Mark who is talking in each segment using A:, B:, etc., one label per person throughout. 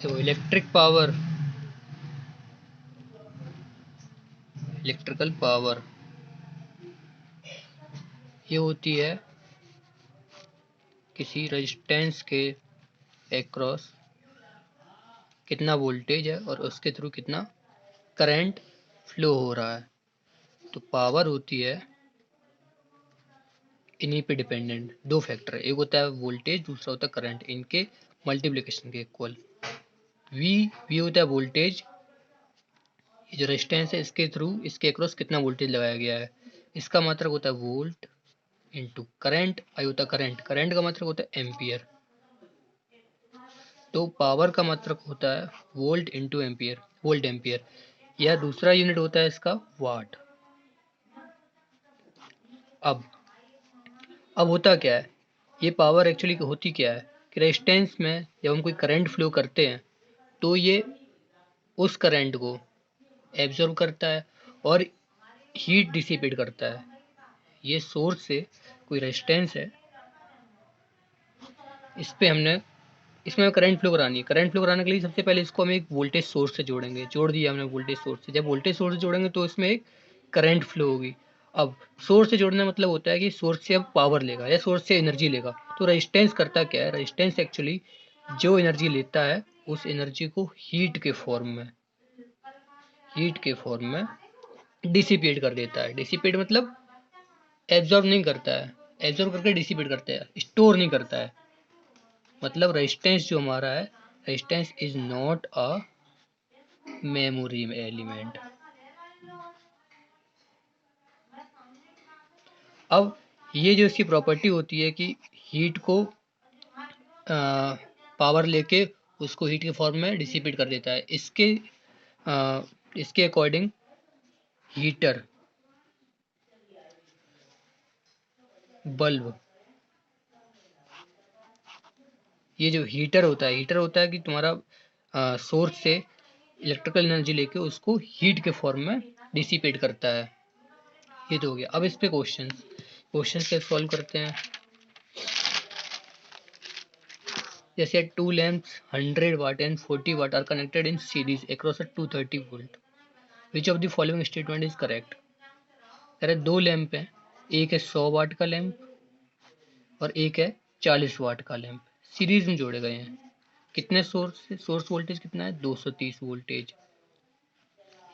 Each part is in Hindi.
A: देखो इलेक्ट्रिकल पावर ये होती है किसी रेजिस्टेंस के एक्रॉस कितना वोल्टेज है और उसके थ्रू कितना करंट फ्लो हो रहा है। तो पावर होती है इन्हीं पे डिपेंडेंट, दो फैक्टर है, एक होता है वोल्टेज, दूसरा होता है करंट, इनके मल्टीप्लिकेशन के इक्वल। वी होता है वोल्टेज, ये जो रेजिस्टेंस है इसके थ्रू इसके अक्रॉस कितना वोल्टेज लगाया गया है, इसका मात्रक होता है वोल्ट इंटू करंट, आई होता है करंट, करंट का मात्रक होता है एम्पियर। तो पावर का मात्रक होता है volt into ampere, volt ampere, या दूसरा यूनिट होता है इसका वाट। अब होता क्या है, ये पावर एक्चुअली होती क्या है कि रेजिस्टेंस में जब हम कोई करंट फ्लो करते हैं तो ये उस करंट को एब्जॉर्ब करता है और हीट डिसिपेट करता है। ये सोर्स से कोई रेजिस्टेंस है, इस पे हमने इसमें करंट फ्लो करानी है। करंट फ्लो कराने के लिए सबसे पहले इसको हम एक वोल्टेज सोर्स से जोड़ेंगे, जोड़ दिया हमने वोल्टेज सोर्स से। जब वोल्टेज सोर्स से जोड़ेंगे तो इसमें एक करंट फ्लो होगी। अब सोर्स से जोड़ने का मतलब होता है कि सोर्स से अब पावर लेगा या सोर्स से एनर्जी लेगा। तो रेजिस्टेंस करता क्या है, रेजिस्टेंस एक्चुअली जो एनर्जी लेता है उस एनर्जी को हीट के फॉर्म में डिसिपेट कर देता है। डिसिपेट मतलब एब्जॉर्ब नहीं करता है, एब्जॉर्ब करके डिसिपेट करता है, स्टोर नहीं करता है। मतलब रेजिस्टेंस जो हमारा है, resistance is not a memory element. अब ये जो इसकी प्रॉपर्टी होती है कि हीट को पावर लेके उसको हीट के फॉर्म में डिसिपेट कर देता है, इसके अकॉर्डिंग हीटर, बल्ब, ये जो हीटर होता है कि तुम्हारा सोर्स से इलेक्ट्रिकल एनर्जी लेके उसको हीट के फॉर्म में डिसिपेट करता है। ये तो हो गया। अब इस पे क्वेश्चंस कैसे सॉल्व करते हैं। जैसे two lamps 100 watt and 40 watt are connected in series across a 230 volt, which of the following statement is correct. कह रहे दो लैंप हैं, एक है 100 वाट का लैंप और एक है 40 वाट का लैंप, सीरीज में जोड़े गए हैं। कितने सोर्स वोल्टेज कितना है, 230 वोल्टेज।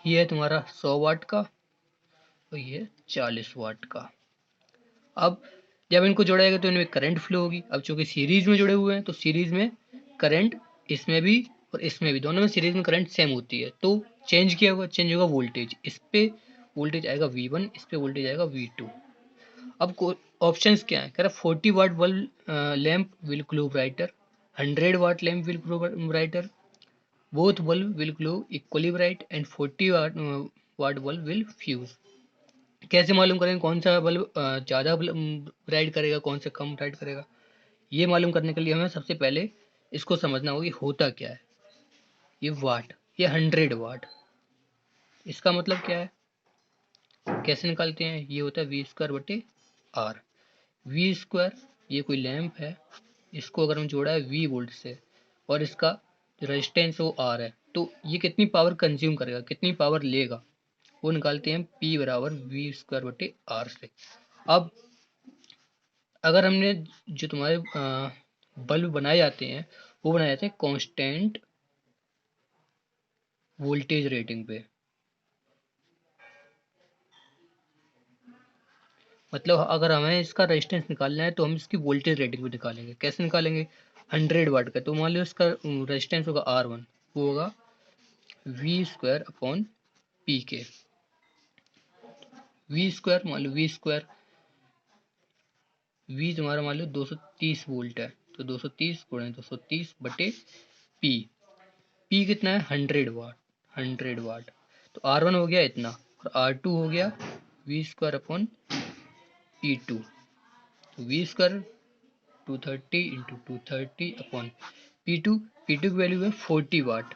A: ये है तुम्हारा 100 वाट का और ये 40 वाट का। अब जब इनको जोड़ा जाएगा तो इनमें करंट फ्लो होगी। अब चूंकि सीरीज में जुड़े हुए हैं तो सीरीज में करंट इसमें भी और इसमें भी, दोनों में सीरीज में करंट सेम होती है। तो चेंज होगा वोल्टेज। इस पे वोल्टेज आएगा V1, इस पे वोल्टेज आएगा V2। अब ऑप्शंस क्या है, कह रहा 40 watt bulb lamp will glow brighter, 100 watt lamp will glow brighter, both bulb will glow equally bright and 40 watt bulb will fuse. कैसे मालूम करेंगे कौन सा बल्ब ज़्यादा ब्राइट करेगा, कौन सा कम ब्राइट करेगा। ये मालूम करने के लिए हमें सबसे पहले इसको समझना होगा कि होता क्या है। ये वाट, ये 100 वाट, इसका मतलब क्या है, कैसे निकालते हैं। ये होता है V²/R। V², ये कोई लैंप है, इसको अगर हम जोड़ा है V वोल्ट से और इसका जो रेजिस्टेंस है वो R है, तो ये कितनी पावर कंज्यूम करेगा, कितनी पावर लेगा, वो निकालते हैं P बराबर V²/R से। अब अगर हमने जो तुम्हारे बल्ब बनाए जाते हैं वो बनाए जाते हैं कांस्टेंट वोल्टेज रेटिंग पे। मतलब अगर हमें इसका रेजिस्टेंस निकालना है तो हम इसकी वोल्टेज रेटिंग पे निकालेंगे। कैसे निकालेंगे, 100 वाट का तो मान लो इसका रेजिस्टेंस होगा R1, वो होगा V²/P के। V² मान लो V तुम्हारा मान लो 230 वोल्ट है, तो 230 गुणे 230/P। P कितना है, 100 वाट। तो R1 हो गया इतना और R2 हो गया V²/P2। V² 230 into 230/P2। P2 की वैल्यू है 40 वाट,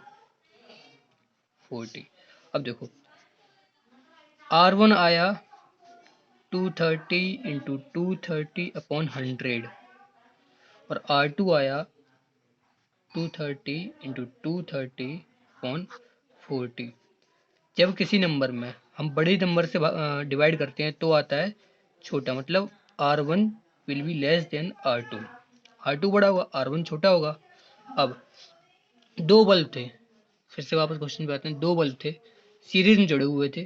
A: 40। अब देखो R1 आया 230 इंटू 230/100 और R2 आया 230 इंटू 230/40। जब किसी नंबर में हम बड़े नंबर से डिवाइड करते हैं तो आता है छोटा, मतलब R1 will be less than R2। R2 बड़ा होगा, R1 छोटा होगा। अब दो बल्ब थे, फिर से वापस क्वेश्चन पे आते हैं। दो बल्ब थे, सीरीज में जुड़े हुए थे।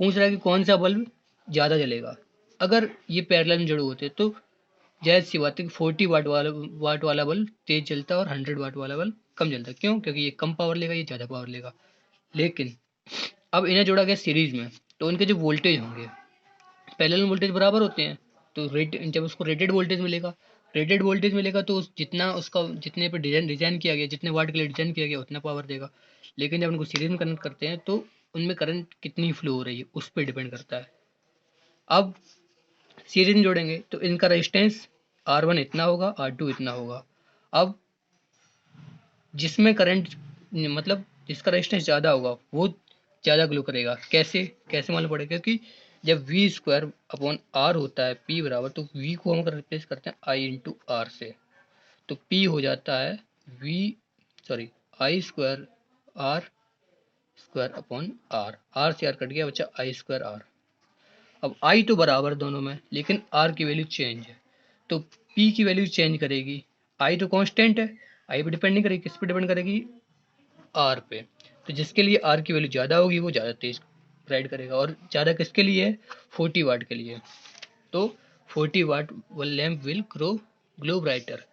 A: पूछ रहा है कि कौन सा बल्ब ज़्यादा जलेगा। अगर ये पैरेलल में जुड़े होते तो जायज़ सी बात है कि 40 वाट वाला बल्ब तेज जलता है और 100 वाट वाला बल्ब कम जलता है। क्यों? क्योंकि ये कम पावर लेगा, ये ज़्यादा पावर लेगा। लेकिन अब इन्हें जोड़ा गया सीरीज में, तो उनके जो वोल्टेज होंगे, पैरेलल वोल्टेज बराबर होते हैं, तो जब उसको रेटेड वोल्टेज मिलेगा, तो जितना उसका जितने पे डिजाइन किया गया, जितने वाट के लिए डिजाइन किया गया उतना पावर देगा। लेकिन जब उनको सीरीज में कनेक्ट करते हैं तो उनमें करंट कितनी फ्लो हो रही है उस पर डिपेंड करता है। अब सीरीज में जोड़ेंगे तो इनका रेजिस्टेंस R1 इतना होगा, R2 इतना होगा। अब जिसमें करंट, मतलब जिसका रेजिस्टेंस ज़्यादा होगा वो ज़्यादा ग्लो करेगा। कैसे कैसे मालूम पड़ेगा? क्योंकि जब V² अपॉन R होता है P बराबर, तो V को हम रिप्लेस करते हैं I इंटू आर से, तो P हो जाता है I² R² R से R कट गया, बच्चा I²R। अब I तो बराबर दोनों में, लेकिन R की वैल्यू चेंज है, तो P की वैल्यू चेंज करेगी। I तो कांस्टेंट है, I पे डिपेंड नहीं करेगी, किस पे डिपेंड करेगी? R पे। तो जिसके लिए R की वैल्यू ज़्यादा होगी वो ज़्यादा तेज राइड करेगा, और ज़्यादा किसके लिए है? 40 वाट के लिए। तो 40 watt lamp will glow brighter.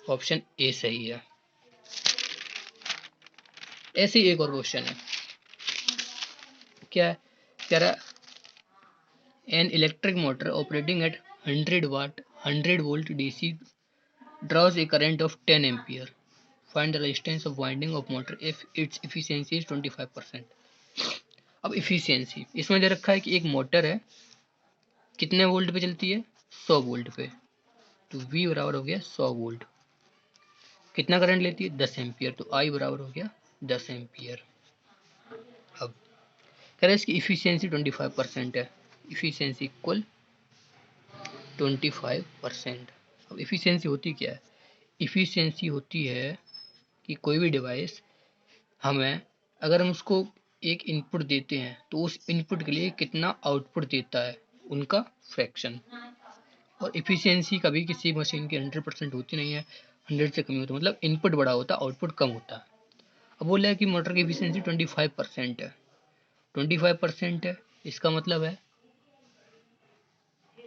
A: Option A सही है। ऐसे ही एक और क्वेश्चन है, क्या है? कह रहा an electric motor operating eight 100 volt DC draws a current of 10 ampere. Find the resistance of winding of motor if its efficiency is 25%। अब इफिशियंसी इसमें दे रखा है कि एक मोटर है, कितने वोल्ट पे चलती है? 100 वोल्ट पे। तो V बराबर हो गया 100 वोल्ट। कितना करंट लेती है? 10 एम्पियर। तो I बराबर हो गया 10 एम्पियर। अब कह रहे हैं इसकी इफिशियंसी 25% है। Efficiency equal 25%। अब इफिशियंसी होती क्या है? इफिशियंसी होती है कि कोई भी डिवाइस हमें, अगर हम उसको एक इनपुट देते हैं तो उस इनपुट के लिए कितना आउटपुट देता है, उनका फ्रैक्शन। और इफिशियंसी कभी किसी मशीन की 100% होती नहीं है, 100 से कम होता है, मतलब इनपुट बड़ा होता है आउटपुट कम होता है। अब बोल रहा है कि मोटर की इफिशियंसी 25% है। 25% है, इसका मतलब है